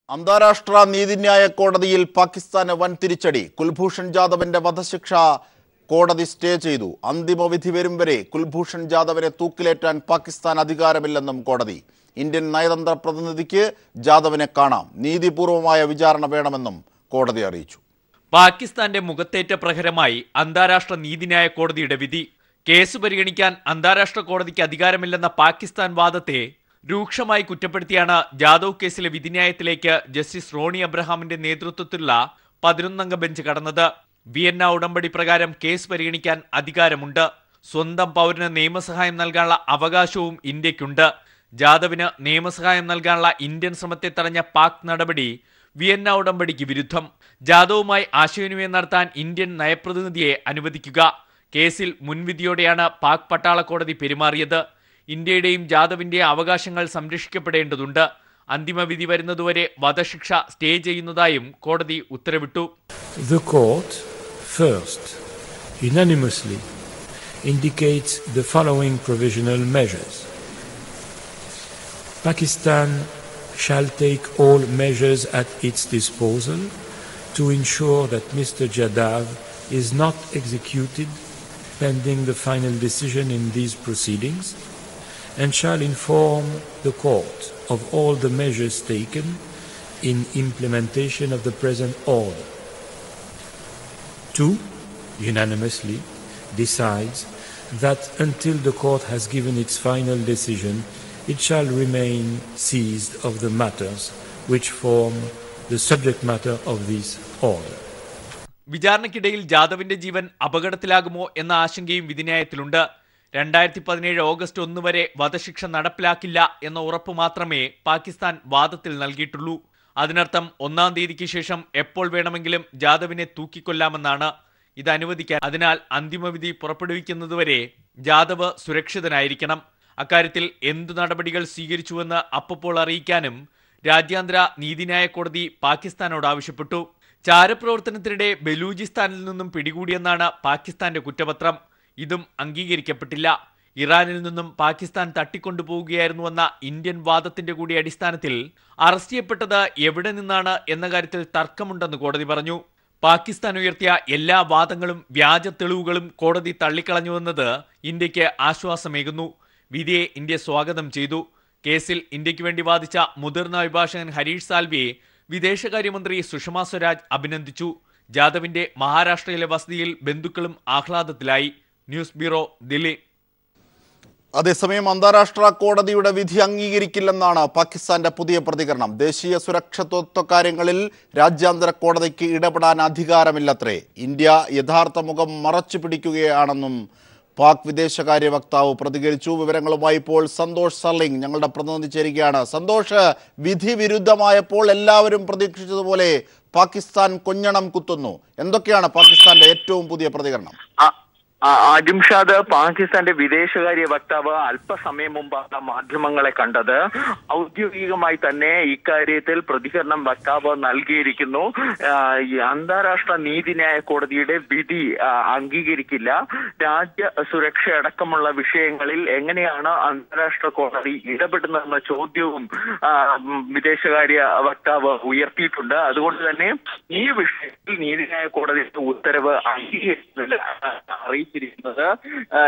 അന്താരാഷ്ട്ര നീതിന്യായ കോടതിയിൽ പാകിസ്ഥാന് വൻ തിരിച്ചടി. കുൽഭൂഷൺ ജാദവിന്റെ വധശിക്ഷ കോടതി സ്റ്റേ ചെയ്തു. അന്തിമ വിധി വരും വരെ കുൽഭൂഷൺ ജാദവിനെ തൂക്കിലേറ്റാൻ പാകിസ്ഥാൻ അധികാരമില്ലെന്നും കോടതി. ഇന്ത്യൻ നയതന്ത്ര പ്രതിനിധിക്ക് ജാദവിനെ കാണാം. നീതിപൂർവമായ വിചാരണ വേണമെന്നും കോടതി അറിയിച്ചു. പാകിസ്ഥാന്റെ മുഖത്തേറ്റ പ്രഹരമായി അന്താരാഷ്ട്ര നീതിന്യായ കോടതിയുടെ വിധി. കേസ് പരിഗണിക്കാൻ അന്താരാഷ്ട്ര കോടതിക്ക് അധികാരമില്ലെന്ന പാകിസ്ഥാൻ വാദത്തെ രൂക്ഷമായി കുറ്റപ്പെടുത്തിയാണ് ജാദവ് കേസിലെ വിധിന്യായത്തിലേക്ക് ജസ്റ്റിസ് റോണി അബ്രഹാമിന്റെ നേതൃത്വത്തിലുള്ള 11-അംഗ ബെഞ്ച് കടന്നത്. വിയന്ന ഉടമ്പടി പ്രകാരം കേസ് പരിഗണിക്കാൻ അധികാരമുണ്ട്. സ്വന്തം പൗരന് നിയമസഹായം നൽകാനുള്ള അവകാശവും ഇന്ത്യക്കുണ്ട്. ജാദവിന് നിയമസഹായം നൽകാനുള്ള ഇന്ത്യൻ ശ്രമത്തെ തടഞ്ഞ പാക് നടപടി വിയന്ന ഉടമ്പടിക്ക് വിരുദ്ധം. ജാദവുമായി ആശയവിനിമയം നടത്താൻ ഇന്ത്യൻ നയപ്രതിനിധിയെ അനുവദിക്കുക. കേസിൽ മുൻവിധിയോടെയാണ് പാക് പട്ടാള കോടതി പെരുമാറിയത്. ഇന്ത്യയുടെയും ജാദവിന്റെയും അവകാശങ്ങൾ സംരക്ഷിക്കപ്പെടേണ്ടതുണ്ട്. അന്തിമവിധി വരുന്നതുവരെ വധശിക്ഷ സ്റ്റേ ചെയ്യുന്നതായും കോടതി ഉത്തരവിട്ടു. The court first unanimously indicates the following provisional measures. Pakistan shall take all measures at its disposal to ensure that Mr. Jadav is not executed pending the final decision in these proceedings, and shall inform the court of all the measures taken in implementation of the present order. 2. Unanimously decides that until the court has given its final decision, it shall remain seized of the matters which form the subject matter of this order. വിചാരണയ്ക്കിടയിൽ ജാദവിന്റെ ജീവൻ അപകടത്തിലാകുമോ എന്ന ആശങ്കയും വിധിന്യായത്തിലുണ്ട്. 2017 August 1 വരെ വധശിക്ഷ നടപ്പിലാക്കില്ല എന്ന ഉറപ്പ് മാത്രമേ പാകിസ്ഥാൻ വാദത്തിൽ നൽകിയിട്ടുള്ളൂ. അതിനർത്ഥം 1-ാം തീയതിക്ക് ശേഷം എപ്പോൾ വേണമെങ്കിലും ജാദവിനെ തൂക്കിക്കൊല്ലാമെന്നാണ്. ഇത് അനുവദിക്കാൻ അതിനാൽ അന്തിമവിധി പുറപ്പെടുവിക്കുന്നതുവരെ ജാദവ് സുരക്ഷിതനായിരിക്കണം. അക്കാര്യത്തിൽ എന്തു നടപടികൾ സ്വീകരിച്ചുവെന്ന് അപ്പോൾ അറിയിക്കാനും രാജ്യാന്തര നീതിന്യായ കോടതി പാകിസ്ഥാനോട് ആവശ്യപ്പെട്ടു. ചാരപ്രവർത്തനത്തിനിടെ ബലൂചിസ്ഥാനിൽ നിന്നും പിടികൂടിയെന്നാണ് പാകിസ്ഥാന്റെ കുറ്റപത്രം. ഇതും അംഗീകരിക്കപ്പെട്ടില്ല. ഇറാനിൽ നിന്നും പാകിസ്ഥാൻ തട്ടിക്കൊണ്ടുപോവുകയായിരുന്നുവെന്ന ഇന്ത്യൻ വാദത്തിന്റെ കൂടി അടിസ്ഥാനത്തിൽ അറസ്റ്റ് ചെയ്യപ്പെട്ടത് എവിടെ നിന്നാണ് എന്ന കാര്യത്തിൽ തർക്കമുണ്ടെന്ന് കോടതി പറഞ്ഞു. പാകിസ്ഥാൻ ഉയർത്തിയ എല്ലാ വാദങ്ങളും വ്യാജ തെളിവുകളും കോടതി തള്ളിക്കളഞ്ഞുവെന്നത് ഇന്ത്യക്ക് ആശ്വാസമേകുന്നു. വിധിയെ ഇന്ത്യ സ്വാഗതം ചെയ്തു. കേസിൽ ഇന്ത്യക്ക് വേണ്ടി വാദിച്ച മുതിർന്ന അഭിഭാഷകൻ ഹരീഷ് സാൽവിയെ വിദേശകാര്യമന്ത്രി സുഷമ സ്വരാജ് അഭിനന്ദിച്ചു. ജാദവിന്റെ മഹാരാഷ്ട്രയിലെ വസതിയിൽ ബന്ധുക്കളും ആഹ്ലാദത്തിലായി. News bureau, Delhi. അതേസമയം അന്താരാഷ്ട്ര കോടതിയുടെ വിധി അംഗീകരിക്കില്ലെന്നാണ് പാകിസ്ഥാന്റെ പുതിയ പ്രതികരണം. ദേശീയ സുരക്ഷാ കാര്യങ്ങളിൽ രാജ്യാന്തര കോടതിക്ക് ഇടപെടാൻ അധികാരമില്ലത്രേ. ഇന്ത്യ യഥാർത്ഥ മുഖം മറച്ചു പിടിക്കുകയാണെന്നും പാക് വിദേശകാര്യ വക്താവ് പ്രതികരിച്ചു. വിവരങ്ങളുമായി ഇപ്പോൾ സന്തോഷ് സർലിംഗ് ഞങ്ങളുടെ പ്രതിനിധി ചേരുകയാണ്. സന്തോഷ്, വിധി വിരുദ്ധമായപ്പോൾ എല്ലാവരും പ്രതീക്ഷിച്ചതുപോലെ പാകിസ്ഥാൻ കൊഞ്ഞണം കുത്തുന്നു. എന്തൊക്കെയാണ് പാകിസ്ഥാന്റെ ഏറ്റവും പുതിയ പ്രതികരണം? അജിംഷാദ്, പാകിസ്ഥാന്റെ വിദേശകാര്യ വക്താവ് അല്പസമയം മുമ്പാണ് മാധ്യമങ്ങളെ കണ്ടത്. ഔദ്യോഗികമായി തന്നെ ഇക്കാര്യത്തിൽ പ്രതികരണം വക്താവ് നൽകിയിരിക്കുന്നു. അന്താരാഷ്ട്ര നീതിന്യായ കോടതിയുടെ വിധി അംഗീകരിക്കില്ല. രാജ്യ സുരക്ഷ അടക്കമുള്ള വിഷയങ്ങളിൽ എങ്ങനെയാണ് അന്താരാഷ്ട്ര കോടതി ഇടപെടുന്നതെന്ന ചോദ്യവും വിദേശകാര്യ വക്താവ് ഉയർത്തിയിട്ടുണ്ട്. അതുകൊണ്ട് തന്നെ ഈ വിഷയത്തിൽ നീതിന്യായ കോടതിയുടെ ഉത്തരവ് അംഗീകരിക്കുന്നില്ല അറിയിച്ചിരിക്കുന്നത്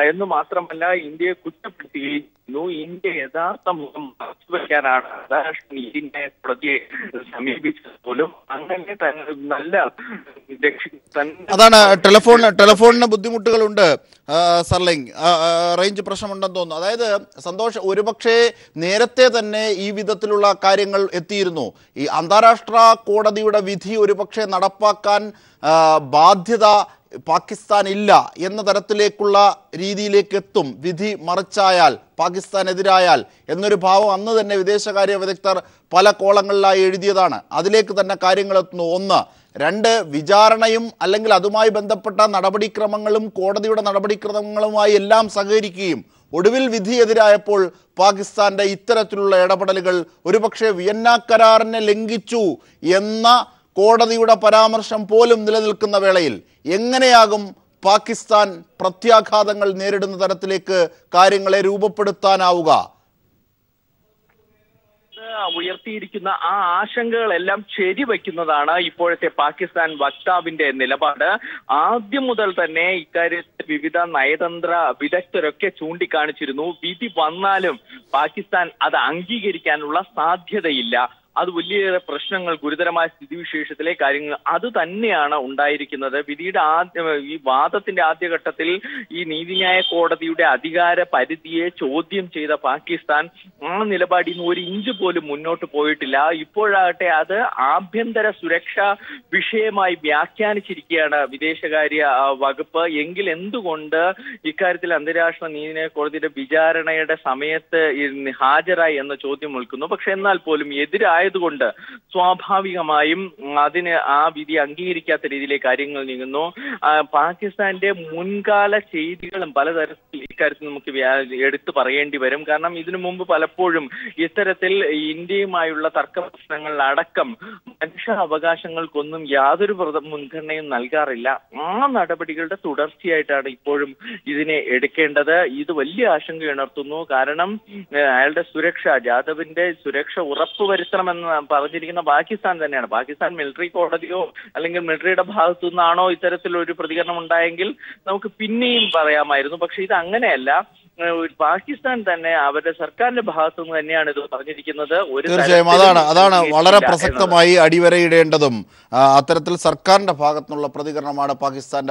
എന്ന് മാത്രമല്ല, ഇന്ത്യയെ കുറ്റപ്പെടുത്തുകയും ഇന്ത്യ യഥാർത്ഥ മുഖം മറച്ചുവെക്കാനാണ് അന്താരാഷ്ട്ര നീതിന്യായ കോടതിയെ സമീപിച്ചത് പോലും. അങ്ങനെ നല്ല അതാണ് ടെലിഫോണിന് ബുദ്ധിമുട്ടുകളുണ്ട് സർലിംഗ്, റേഞ്ച് പ്രശ്നമുണ്ടെന്ന് തോന്നുന്നു. അതായത് സന്തോഷ്, ഒരുപക്ഷെ നേരത്തെ തന്നെ ഈ വിധത്തിലുള്ള കാര്യങ്ങൾ എത്തിയിരുന്നു. ഈ അന്താരാഷ്ട്ര കോടതിയുടെ വിധി ഒരുപക്ഷെ നടപ്പാക്കാൻ ബാധ്യത പാകിസ്ഥാൻ ഇല്ല എന്ന തരത്തിലേക്കുള്ള രീതിയിലേക്ക് എത്തും. വിധി മറിച്ചായാൽ, പാകിസ്ഥാനെതിരായാൽ എന്നൊരു ഭാവം അന്ന് തന്നെ വിദേശകാര്യ വിദഗ്ധർ പല കോളങ്ങളിലായി എഴുതിയതാണ്. അതിലേക്ക് തന്നെ കാര്യങ്ങൾ എത്തുന്നു. 1. 2, വിചാരണയും അല്ലെങ്കിൽ അതുമായി ബന്ധപ്പെട്ട നടപടിക്രമങ്ങളും കോടതിയുടെ നടപടിക്രമങ്ങളുമായി എല്ലാം സഹകരിക്കുകയും ഒടുവിൽ വിധി എതിരായപ്പോൾ പാകിസ്ഥാന്റെ ഇത്തരത്തിലുള്ള ഇടപെടലുകൾ ഒരുപക്ഷെ വിയന്ന കരാറിനെ ലംഘിച്ചു എന്ന കോടതിയുടെ പരാമർശം പോലും നിലനിൽക്കുന്ന വേളയിൽ എങ്ങനെയാകും പാകിസ്ഥാൻ പ്രത്യാഘാതങ്ങൾ നേരിടുന്ന തരത്തിലേക്ക് കാര്യങ്ങളെ രൂപപ്പെടുത്താനാവുക? ഉയർത്തിയിരിക്കുന്ന ആ ആശങ്കകളെല്ലാം ശരിവയ്ക്കുന്നതാണ് ഇപ്പോഴത്തെ പാകിസ്ഥാൻ വക്താവിന്റെ നിലപാട്. ആദ്യം മുതൽ തന്നെ ഇക്കാര്യത്തിൽ വിവിധ നയതന്ത്ര വിദഗ്ധരൊക്കെ ചൂണ്ടിക്കാണിച്ചിരുന്നു. വിധി വന്നാലും പാകിസ്ഥാൻ അത് അംഗീകരിക്കാനുള്ള സാധ്യതയില്ല. അത് വലിയേറെ പ്രശ്നങ്ങൾ, ഗുരുതരമായ സ്ഥിതിവിശേഷത്തിലെ കാര്യങ്ങൾ അത് തന്നെയാണ് ഉണ്ടായിരിക്കുന്നത്. വിധിയുടെ ഈ വാദത്തിന്റെ ആദ്യഘട്ടത്തിൽ ഈ നീതിന്യായ കോടതിയുടെ അധികാര പരിധിയെ ചോദ്യം ചെയ്ത പാകിസ്ഥാൻ ആ നിലപാടിൽ നിന്ന് ഒരു ഇഞ്ച് പോലും മുന്നോട്ട് പോയിട്ടില്ല. ഇപ്പോഴാകട്ടെ അത് ആഭ്യന്തര സുരക്ഷാ വിഷയമായി വ്യാഖ്യാനിച്ചിരിക്കുകയാണ് വിദേശകാര്യ വകുപ്പ്. എങ്കിൽ എന്തുകൊണ്ട് ഇക്കാര്യത്തിൽ അന്താരാഷ്ട്ര നീതിന്യായ കോടതിയുടെ വിചാരണയുടെ സമയത്ത് ഹാജരായി എന്ന ചോദ്യം ഉൾക്കുന്നു. പക്ഷെ എന്നാൽ പോലും കൊണ്ട് സ്വാഭാവികമായും അതിന് ആ വിധി അംഗീകരിക്കാത്ത രീതിയിലേക്ക് കാര്യങ്ങൾ നീങ്ങുന്നു. പാകിസ്ഥാന്റെ മുൻകാല ചെയ്തികളും പലതരത്തിൽ ഇക്കാര്യത്തിൽ നമുക്ക് എടുത്തു പറയേണ്ടി വരും. കാരണം ഇതിനു മുമ്പ് പലപ്പോഴും ഇത്തരത്തിൽ ഇന്ത്യയുമായുള്ള തർക്ക പ്രശ്നങ്ങളിലടക്കം മനുഷ്യാവകാശങ്ങൾക്കൊന്നും യാതൊരു മുൻഗണനയും നൽകാറില്ല. ആ നടപടികളുടെ തുടർച്ചയായിട്ടാണ് ഇപ്പോഴും ഇതിനെ എടുക്കേണ്ടത്. ഇത് വലിയ ആശങ്ക ഉണർത്തുന്നു. കാരണം അയാളുടെ സുരക്ഷ, ജാദവിന്റെ സുരക്ഷ ഉറപ്പുവരുത്തണമെന്ന് പറഞ്ഞിരിക്കുന്ന പാകിസ്ഥാൻ തന്നെയാണ്. പാകിസ്ഥാൻ മിലിറ്ററി കോടതിയോ അല്ലെങ്കിൽ മിലിറ്ററിയുടെ ഭാഗത്തു നിന്നാണോ ഇത്തരത്തിലൊരു പ്രതികരണം ഉണ്ടായെങ്കിൽ നമുക്ക് പിന്നെയും പറയാമായിരുന്നു. പക്ഷെ ഇത് അങ്ങനെയല്ല. പാകിസ്ഥാൻ തന്നെ അവരുടെ സർക്കാരിന്റെ ഭാഗത്തു നിന്ന് തന്നെയാണ് ഇത് പറഞ്ഞിരിക്കുന്നത്. തീർച്ചയായും അതാണ് വളരെ പ്രസക്തമായി അടിവരയിടേണ്ടതും. അത്തരത്തിൽ സർക്കാരിന്റെ ഭാഗത്തുനിന്നുള്ള പ്രതികരണമാണ് പാകിസ്ഥാൻ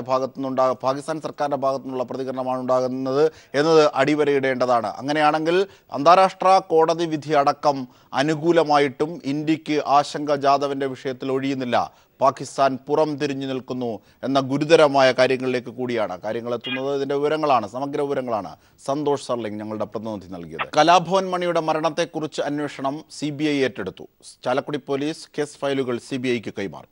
സർക്കാരിന്റെ ഭാഗത്തുനിന്നുള്ള പ്രതികരണമാണ് ഉണ്ടാകുന്നത് എന്നത് അടിവരയിടേണ്ടതാണ്. അങ്ങനെയാണെങ്കിൽ അന്താരാഷ്ട്ര കോടതി വിധി അടക്കം അനുകൂലമായിട്ടും ഇന്ത്യക്ക് ആശങ്ക ജാദവിന്റെ വിഷയത്തിൽ ഒഴിയുന്നില്ല. പാകിസ്ഥാൻ പുറം തിരിഞ്ഞു നിൽക്കുന്നു എന്ന ഗുരുതരമായ കാര്യങ്ങളിലേക്ക് കൂടിയാണ് കാര്യങ്ങൾ എത്തുന്നത്. ഇതിന്റെ വിവരങ്ങളാണ്, സമഗ്ര വിവരങ്ങളാണ് സന്തോഷ് സർലിംഗ് ഞങ്ങളുടെ പ്രതിനിധി നൽകിയത്. കലാഭവൻ മണിയുടെ മരണത്തെക്കുറിച്ച് അന്വേഷണം CBI ഏറ്റെടുത്തു. ചാലക്കുടി പോലീസ് കേസ് ഫയലുകൾ CBIക്ക് കൈമാറി.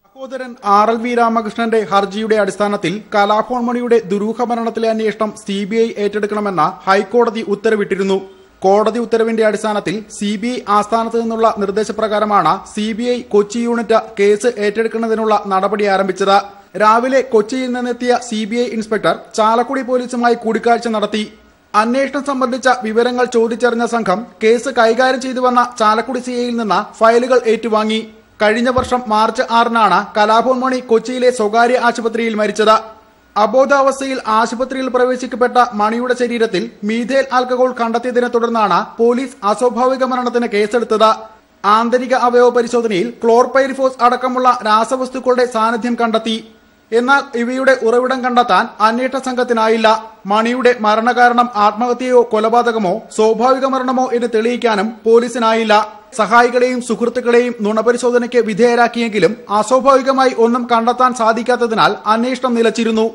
സഹോദരൻ RLV രാമകൃഷ്ണന്റെ ഹർജിയുടെ അടിസ്ഥാനത്തിൽ കലാഭവൻ മണിയുടെ ദുരൂഹ മരണത്തിലെ അന്വേഷണം CBI ഏറ്റെടുക്കണമെന്ന ഹൈക്കോടതി ഉത്തരവിട്ടിരുന്നു. കോടതി ഉത്തരവിന്റെ അടിസ്ഥാനത്തിൽ CBI ആസ്ഥാനത്ത് നിന്നുള്ള നിർദ്ദേശപ്രകാരമാണ് CBI കൊച്ചി യൂണിറ്റ് കേസ് ഏറ്റെടുക്കുന്നതിനുള്ള നടപടി ആരംഭിച്ചത്. രാവിലെ കൊച്ചിയിൽ നിന്നെത്തിയ CBI ഇൻസ്പെക്ടർ ചാലക്കുടി പോലീസുമായി കൂടിക്കാഴ്ച നടത്തി. അന്വേഷണം സംബന്ധിച്ച വിവരങ്ങൾ ചോദിച്ചറിഞ്ഞ സംഘം കേസ് കൈകാര്യം ചെയ്തുവന്ന ചാലക്കുടി CIയിൽ നിന്ന് ഫയലുകൾ ഏറ്റുവാങ്ങി. കഴിഞ്ഞ വർഷം മാർച്ച് 6-നാണ് കലാഭവൻ മണി കൊച്ചിയിലെ സ്വകാര്യ ആശുപത്രിയിൽ മരിച്ചത്. അബോധാവസ്ഥയിൽ ആശുപത്രിയിൽ പ്രവേശിക്കപ്പെട്ട മണിയുടെ ശരീരത്തിൽ മീഥൈൽ ആൽക്കഹോൾ കണ്ടെത്തിയതിനെ തുടർന്നാണ് പോലീസ് അസ്വാഭാവിക മരണത്തിന് കേസെടുത്തത്. ആന്തരിക അവയവ പരിശോധനയിൽ ക്ലോർപൈരിഫോസ് അടക്കമുള്ള രാസവസ്തുക്കളുടെ സാന്നിധ്യം കണ്ടെത്തി. എന്നാൽ ഇവയുടെ ഉറവിടം കണ്ടെത്താൻ അന്വേഷണ സംഘത്തിനായില്ല. മണിയുടെ മരണകാരണം ആത്മഹത്യയോ കൊലപാതകമോ സ്വാഭാവിക മരണമോ എന്ന് തെളിയിക്കാനും പോലീസിനായില്ല. സഹായികളെയും സുഹൃത്തുക്കളെയും നുണപരിശോധനയ്ക്ക് വിധേയരാക്കിയെങ്കിലും അസ്വാഭാവികമായി ഒന്നും കണ്ടെത്താൻ സാധിക്കാത്തതിനാൽ അന്വേഷണം നിലച്ചിരുന്നു.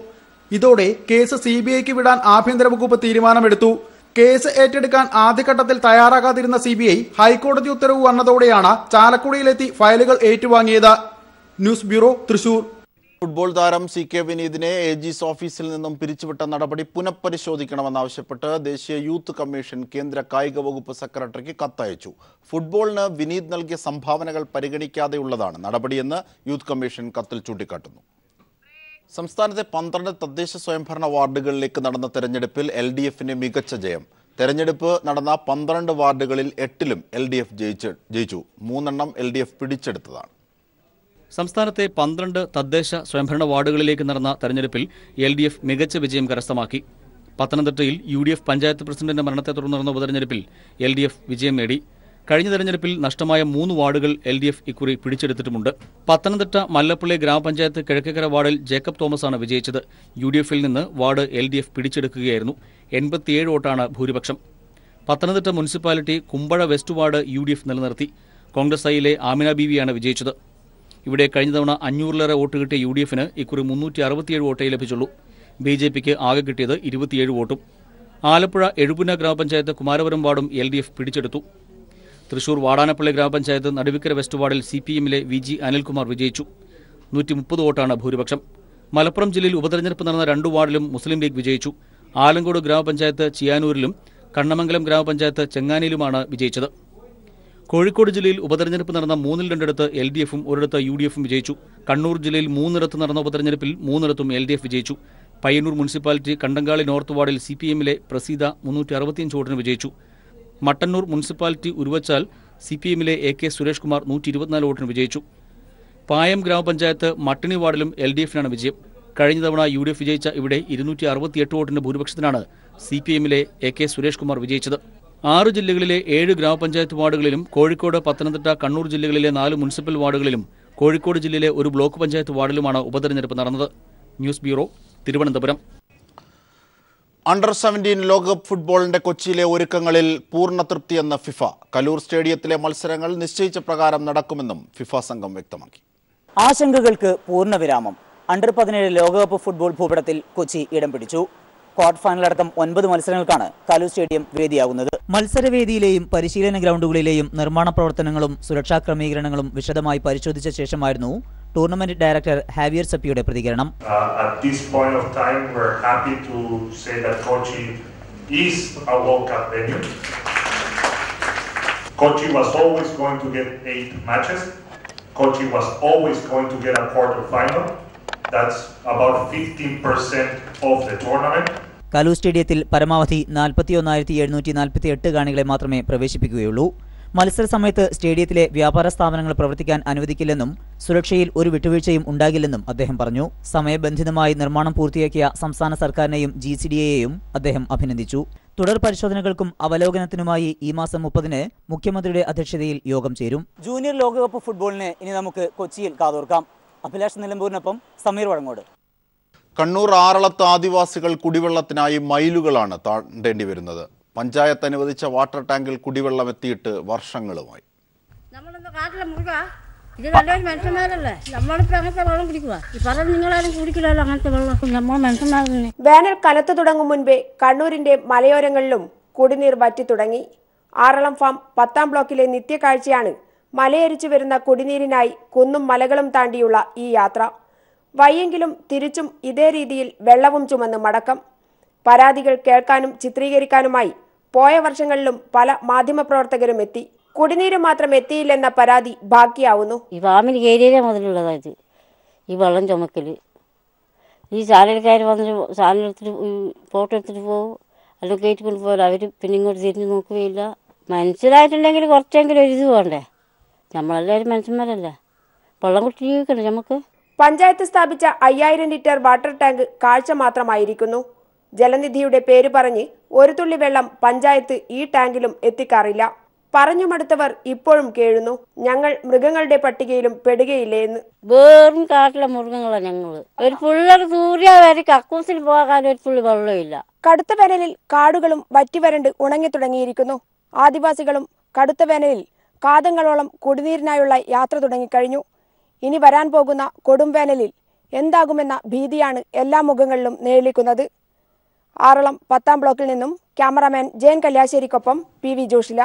ഇതോടെ കേസ് CBIക്ക് വിടാൻ ആഭ്യന്തര വകുപ്പ് തീരുമാനമെടുത്തു. കേസ് ഏറ്റെടുക്കാൻ ആദ്യഘട്ടത്തിൽ തയ്യാറാകാതിരുന്ന CBI ഹൈക്കോടതി ഉത്തരവ് വന്നതോടെയാണ് ചാലക്കുടിയിലെത്തി ഫയലുകൾ ഏറ്റുവാങ്ങിയത്. News bureau, Thrissur. ഫുട്ബോൾ താരം CK വിനീതിനെ AG's ഓഫീസിൽ നിന്നും പിരിച്ചുവിട്ട നടപടി പുനഃപരിശോധിക്കണമെന്നാവശ്യപ്പെട്ട് ദേശീയ യൂത്ത് കമ്മീഷൻ കേന്ദ്ര കായിക വകുപ്പ് സെക്രട്ടറിക്ക് കത്തയച്ചു. ഫുട്ബോളിന് വിനീത് നൽകിയ സംഭാവനകൾ പരിഗണിക്കാതെയുള്ളതാണ് നടപടിയെന്ന് യൂത്ത് കമ്മീഷൻ കത്തിൽ ചൂണ്ടിക്കാട്ടുന്നു. സംസ്ഥാനത്തെ 12 തദ്ദേശ സ്വയംഭരണ വാർഡുകളിലേക്ക് നടന്ന തെരഞ്ഞെടുപ്പിൽ LDFന് മികച്ച ജയം. തെരഞ്ഞെടുപ്പ് നടന്ന 12 വാർഡുകളിൽ 8-ലും LDF ജയിച്ചു. 3 LDF പിടിച്ചെടുത്തതാണ്. സംസ്ഥാനത്തെ 12 തദ്ദേശ സ്വയംഭരണ വാർഡുകളിലേക്ക് നടന്ന തെരഞ്ഞെടുപ്പിൽ LDF മികച്ച വിജയം കരസ്ഥമാക്കി. പത്തനംതിട്ടയിൽ UDF പഞ്ചായത്ത് പ്രസിഡന്റിന്റെ മരണത്തെ തുടർന്ന് നടന്ന ഉപതെരഞ്ഞെടുപ്പിൽ LDF വിജയം നേടി. കഴിഞ്ഞ തെരഞ്ഞെടുപ്പിൽ നഷ്ടമായ 3 വാർഡുകൾ LDF ഇക്കുറി പിടിച്ചെടുത്തിട്ടുമുണ്ട്. പത്തനംതിട്ട മല്ലപ്പള്ളി ഗ്രാമപഞ്ചായത്ത് കിഴക്കേക്കര വാർഡിൽ ജേക്കബ് തോമസാണ് വിജയിച്ചത്. UDFൽ നിന്ന് വാർഡ് LDF പിടിച്ചെടുക്കുകയായിരുന്നു. 87 വോട്ടാണ് ഭൂരിപക്ഷം. Pathanamthitta municipality Kumbazha west ward UDF നിലനിർത്തി. കോൺഗ്രസ് ഐയിലെ ആമിന ബീവിയാണ് വിജയിച്ചത്. ഇവിടെ കഴിഞ്ഞ തവണ 500-ലേറെ വോട്ട് കിട്ടിയ UDFന് ഇക്കുറി 367 വോട്ടേ ലഭിച്ചുള്ളൂ. BJPക്ക് ആകെ കിട്ടിയത് 27 വോട്ടും. ആലപ്പുഴ എഴുപുന്ന ഗ്രാമപഞ്ചായത്ത് കുമാരപുരം വാർഡും LDF പിടിച്ചെടുത്തു. തൃശൂർ വാടാനപ്പള്ളി ഗ്രാമപഞ്ചായത്ത് നടുവിക്കര വെസ്റ്റ് വാർഡിൽ CPMലെ VG അനിൽകുമാർ വിജയിച്ചു. 130 വോട്ടാണ് ഭൂരിപക്ഷം. മലപ്പുറം ജില്ലയിൽ ഉപതെരഞ്ഞെടുപ്പ് നടന്ന 2 വാർഡിലും മുസ്ലിം ലീഗ് വിജയിച്ചു. ആലങ്കോട് ഗ്രാമപഞ്ചായത്ത് ചിയാനൂരിലും കണ്ണമംഗലം ഗ്രാമപഞ്ചായത്ത് ചെങ്ങാനിയിലുമാണ് വിജയിച്ചത്. കോഴിക്കോട് ജില്ലയിൽ ഉപതെരഞ്ഞെടുപ്പ് നടന്ന 3-ൽ 2 LDFും 1 UDFും വിജയിച്ചു. കണ്ണൂർ ജില്ലയിൽ 3 നടന്ന ഉപതെരഞ്ഞെടുപ്പിൽ 3 LDF വിജയിച്ചു. പയ്യന്നൂർ മുനിസിപ്പാലിറ്റി കണ്ടങ്കാളി നോർത്ത് വാർഡിൽ CPMലെ പ്രസീത 365 വോട്ടിന് വിജയിച്ചു. മട്ടന്നൂർ മുനിസിപ്പാലിറ്റി ഉരുവച്ചാൽ CPMലെ AK സുരേഷ് കുമാർ 124 വോട്ടിന് വിജയിച്ചു. പായം ഗ്രാമപഞ്ചായത്ത് മട്ടണി വാർഡിലും LDFനാണ് വിജയം. കഴിഞ്ഞ തവണ UDF വിജയിച്ച ഇവിടെ 268 വോട്ടിന്റെ ഭൂരിപക്ഷത്തിനാണ് CPMലെ AK സുരേഷ് കുമാർ വിജയിച്ചത്. 6 ജില്ലകളിലെ 7 ഗ്രാമപഞ്ചായത്ത് വാർഡുകളിലും കോഴിക്കോട്, പത്തനംതിട്ട, കണ്ണൂർ ജില്ലകളിലെ 4 മുനിസിപ്പൽ വാർഡുകളിലും കോഴിക്കോട് ജില്ലയിലെ ഒരു ബ്ലോക്ക് പഞ്ചായത്ത് വാർഡിലുമാണ് ഉപതെരഞ്ഞെടുപ്പ് നടന്നത്. News bureau, Thiruvananthapuram. അണ്ടർ 17 ലോകകപ്പ് ഫുട്ബോളിന്റെ കൊച്ചിയിലെ ഒരുക്കങ്ങളിൽ പൂർണ്ണ തൃപ്തിയെന്ന ഫിഫ. കലൂർ സ്റ്റേഡിയത്തിലെ മത്സരങ്ങൾ നിശ്ചയിച്ച പ്രകാരം നടക്കുമെന്നും ഫിഫ സംഘം വ്യക്തമാക്കി. ആശങ്കകൾക്ക് പൂർണ്ണവിരാമം. അണ്ടർ 17 ലോകകപ്പ് ഫുട്ബോൾ ഭൂപടത്തിൽ കൊച്ചി ഇടം പിടിച്ചു. ക്വാർട്ടർ ഫൈനലടക്കം 9 മത്സരങ്ങൾക്കാണ് കലൂർ സ്റ്റേഡിയം വേദിയാകുന്നത്. മത്സരവേദിയിലെയും പരിശീലന ഗ്രൗണ്ടുകളിലെയും നിർമ്മാണ പ്രവർത്തനങ്ങളും സുരക്ഷാ ക്രമീകരണങ്ങളും വിശദമായി പരിശോധിച്ച ശേഷമായിരുന്നു ടൂർണമെന്റ് ഡയറക്ടർ ഹാവിയർ സപ്പിയുടെ പ്രതികരണം. At this point of time, we're happy to say that Kochi is a World Cup venue. Kochi was always going to get 8 matches. Kochi was always going to get a quarter final. That's about 15% of the tournament. Kaloor സ്റ്റേഡിയത്തിൽ പരമാവധി 41,748 കാണികളെ മാത്രമേ പ്രവേശിപ്പിക്കുകയുള്ളൂ. മത്സര സമയത്ത് സ്റ്റേഡിയത്തിലെ വ്യാപാര സ്ഥാപനങ്ങൾ പ്രവർത്തിക്കാൻ അനുവദിക്കില്ലെന്നും സുരക്ഷയിൽ ഒരു വിട്ടുവീഴ്ചയും ഉണ്ടാകില്ലെന്നും അദ്ദേഹം പറഞ്ഞു. സമയബന്ധിതമായി നിർമ്മാണം പൂർത്തിയാക്കിയ സംസ്ഥാന സർക്കാരിനെയും GCDAയെയും അദ്ദേഹം അഭിനന്ദിച്ചു. തുടർ പരിശോധനകൾക്കും അവലോകനത്തിനുമായി ഈ മാസം 30-ന് മുഖ്യമന്ത്രിയുടെ അധ്യക്ഷതയിൽ യോഗം ചേരും. ജൂനിയർ ലോകകപ്പ് ഫുട്ബോളിന് ഇനി നമുക്ക് കൊച്ചിയിൽ കാതോർക്കാം. അഭിലാഷ് നിലമ്പൂരിനൊപ്പം സമീർ വഴങ്ങോട്. കണ്ണൂർ ആറളത്ത് ആദിവാസികൾ കുടിവെള്ളത്തിനായി മൈലുകളാണ് താണ്ടേണ്ടി വരുന്നത്. പഞ്ചായത്ത് അനുവദിച്ച വാട്ടർ ടാങ്കിൽ കുടിവെള്ളം എത്തിയിട്ട് വർഷങ്ങളുമായി. ഇത് നല്ലൊരു മനുഷ്യന്മാരല്ലേ, നമ്മളിപ്പോ അങ്ങനത്തെ വെള്ളം കുടിക്കുക. ഈ പറഞ്ഞ നിങ്ങളാരും കുടിക്കില്ലല്ലോ അങ്ങനത്തെ വെള്ളം. നമ്മൾ മനുഷ്യന്മാരല്ലേ. വേനൽ കനത്തു തുടങ്ങും മുൻപേ കണ്ണൂരിന്റെ മലയോരങ്ങളിലും കുടിനീർ വറ്റി തുടങ്ങി. ആറളം ഫാം 10ാം ബ്ലോക്കിലെ നിത്യകാഴ്ചയാണ് മലയരിച്ചു വരുന്ന കുടിനീരിനായി കുന്നും മലകളും താണ്ടിയുള്ള ഈ യാത്ര. വയ്യെങ്കിലും തിരിച്ചും ഇതേ രീതിയിൽ വെള്ളവും ചുമന്ന് മടക്കം. പരാതികൾ കേൾക്കാനും ചിത്രീകരിക്കാനുമായി പോയ വർഷങ്ങളിലും പല മാധ്യമപ്രവർത്തകരും എത്തി. കുടിനീര് മാത്രം എത്തിയില്ലെന്ന പരാതി ബാക്കിയാവുന്നു. ഈ ഫാമിലി ഏരിയ മുതലുള്ളതായത് ഈ വെള്ളം ചുമക്കല്. ഈ ചാനൽക്കാർ വന്നിട്ട് ചാനലെടുത്തിട്ട് ഫോട്ടോ എടുത്തിട്ട് പോകും, അല്ലെങ്കിൽ കയറ്റി കൊണ്ടുപോകില്ല. അവർ പിന്നെ ഇങ്ങോട്ട് തിരിഞ്ഞ് നോക്കുകയില്ല. മനസ്സിലായിട്ടുണ്ടെങ്കിൽ കുറച്ചെങ്കിലും ഒരു ഇത് വേണ്ടേ. നമ്മളെല്ലാവരും മനുഷ്യന്മാരല്ലേ, വെള്ളം കുട്ടി ജീവിക്കണ്ടേ നമുക്ക്. പഞ്ചായത്ത് സ്ഥാപിച്ച 5000 ലിറ്റർ വാട്ടർ ടാങ്ക് കാഴ്ച മാത്രമായിരിക്കുന്നു. ജലനിധിയുടെ പേര് പറഞ്ഞ് ഒരു തുള്ളി വെള്ളം പഞ്ചായത്ത് ഈ ടാങ്കിലും എത്തിക്കാറില്ല. പറഞ്ഞു മടുത്തവർ ഇപ്പോഴും കേഴുന്നു, ഞങ്ങൾ മൃഗങ്ങളുടെ പട്ടികയിലും പെടുകയില്ലേ എന്ന്. വേറും കാട്ടിലെ മൃഗങ്ങളാണ് ഞങ്ങള്. ഒരു പിള്ളേർ സൂര്യ വരെ കക്കൂസിൽ പോകാൻ ഒരു തുള്ളി വെള്ളമില്ല. കടുത്ത വേനലിൽ കാടുകളും വറ്റിവരണ്ട് ഉണങ്ങി തുടങ്ങിയിരിക്കുന്നു. ആദിവാസികളും കടുത്ത വേനലിൽ കാതങ്ങളോളം കുടിനീരിനായുള്ള യാത്ര തുടങ്ങിക്കഴിഞ്ഞു. ഇനി വരാൻ പോകുന്ന കൊടും വേനലിൽ എന്താകുമെന്ന ഭീതിയാണ് എല്ലാ മുഖങ്ങളിലും നേളിക്കുന്നത്. ആറളം 10ാം ബ്ലോക്കിൽ നിന്നും ക്യാമറാമാൻ ജയൻ കല്യാശ്ശേരിക്കൊപ്പം PV ജോഷില.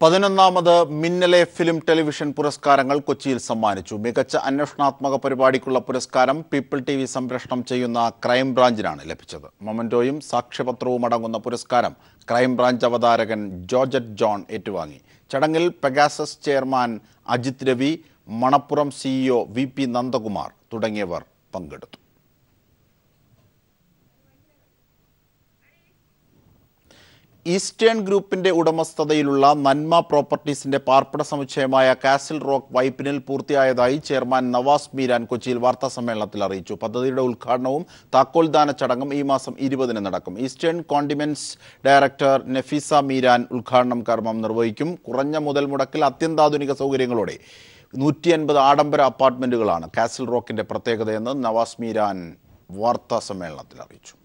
11ാമത് മിന്നലെ ഫിലിം ടെലിവിഷൻ പുരസ്കാരങ്ങൾ കൊച്ചിയിൽ സമ്മാനിച്ചു. മികച്ച അന്വേഷണാത്മക പരിപാടിക്കുള്ള പുരസ്കാരം പീപ്പിൾ TV സംപ്രേഷണം ചെയ്യുന്ന ക്രൈംബ്രാഞ്ചിനാണ് ലഭിച്ചത്. മൊമന്റോയും സാക്ഷ്യപത്രവും അടങ്ങുന്ന പുരസ്കാരം ക്രൈംബ്രാഞ്ച് അവതാരകൻ ജോർജറ്റ് ജോൺ ഏറ്റുവാങ്ങി. ചടങ്ങിൽ Pegasus chairman Ajith Ravi, Manappuram CEO VP Nandakumar തുടങ്ങിയവർ പങ്കെടുത്തു. ഈസ്റ്റേൺ ഗ്രൂപ്പിന്റെ ഉടമസ്ഥതയിലുള്ള നന്മ പ്രോപ്പർട്ടീസിന്റെ പാർപ്പിട സമുച്ചയമായ കാസിൽ റോക്ക് വൈപ്പിനിൽ പൂർത്തിയായതായി ചെയർമാൻ നവാസ് മീരാൻ കൊച്ചിയിൽ വാർത്താസമ്മേളനത്തിൽ അറിയിച്ചു. പദ്ധതിയുടെ ഉദ്ഘാടനവും താക്കോൽദാന ചടങ്ങും ഈ മാസം 20-ന് നടക്കും. Eastern condiments director Nafeesa Meeran ഉദ്ഘാടനം കർമ്മം നിർവഹിക്കും. കുറഞ്ഞ മുതൽ മുടക്കിൽ അത്യന്താധുനിക സൗകര്യങ്ങളോടെ 150 ആഡംബര അപ്പാർട്ട്മെന്റുകളാണ് കാസിൽ റോക്കിന്റെ പ്രത്യേകതയെന്ന് നവാസ് മീരാൻ വാർത്താസമ്മേളനത്തിൽ അറിയിച്ചു.